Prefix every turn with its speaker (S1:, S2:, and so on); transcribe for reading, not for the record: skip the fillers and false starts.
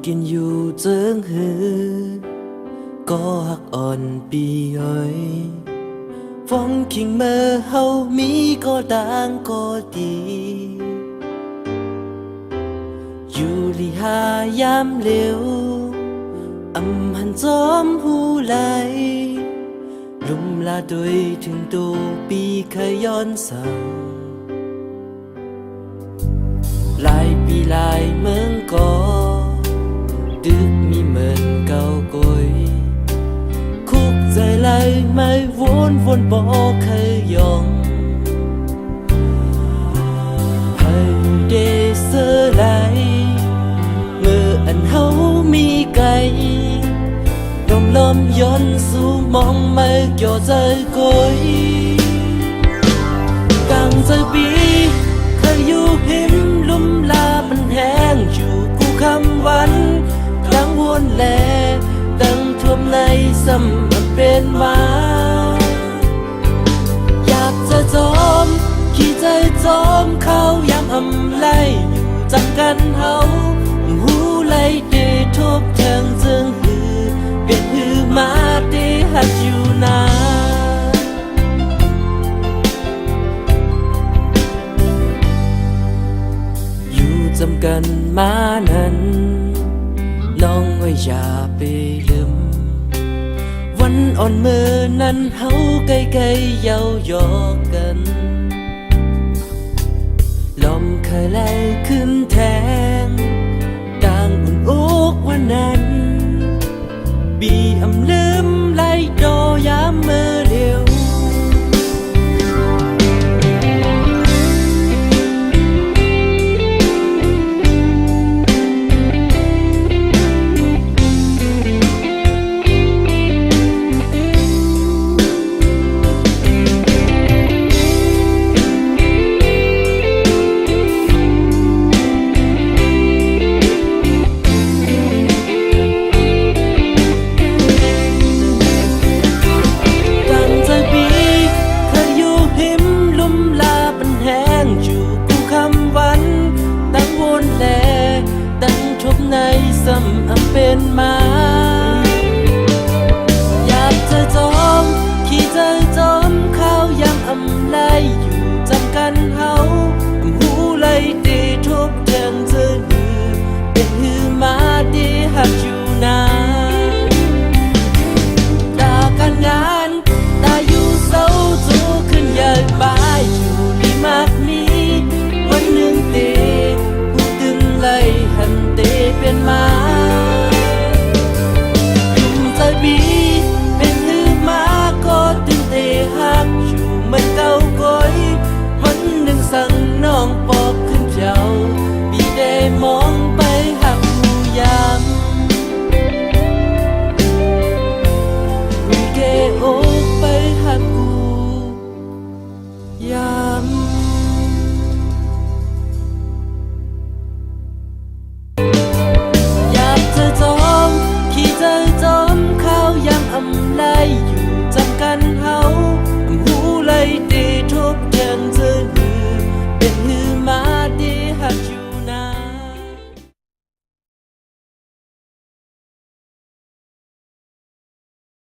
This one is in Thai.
S1: กินอยู่เจิงหือก็หักอ่อนปีอ้อยฟ้องคิงเมื่อเฮามีก็ต่างก็ดีอยู่ลีหายามเร็วอำหันจอมหูไหลลุมลาโดยถึงตูปีเคยย้อนสั่งหลายปีหลายเมืองก็ดึกมีเหมือนเก่ากุยคุกใจไหลไม่วนบอกเคยยองให้เดเสไหลเมื่ออันเฮามีไกลดมลมย้อนสู่มองไม่เกี่ยวใจกุยกังใจปีเคยอยู่หิมลุ่มลามันแห้งอยู่กูคำวันดังวนแลดังท่วมในสำมันเป็นมาอยากจะจอมขี่ใจจอมเข้ายามอำไลอยู่จำกันเฮาหูไหลเดทบเทิงจึงหือเปลี่ยนหือมาเดหักอยู่นาจำกันมานั้นน้องว่าอย่าไปลืมวันอ่อนมือนั้นเฮาใกล้ๆเย้ายอกกันลมเคยไล่ขึ้นแทงต่างอุ่นอกวันนั้นบีอำลืมไล่โดยาม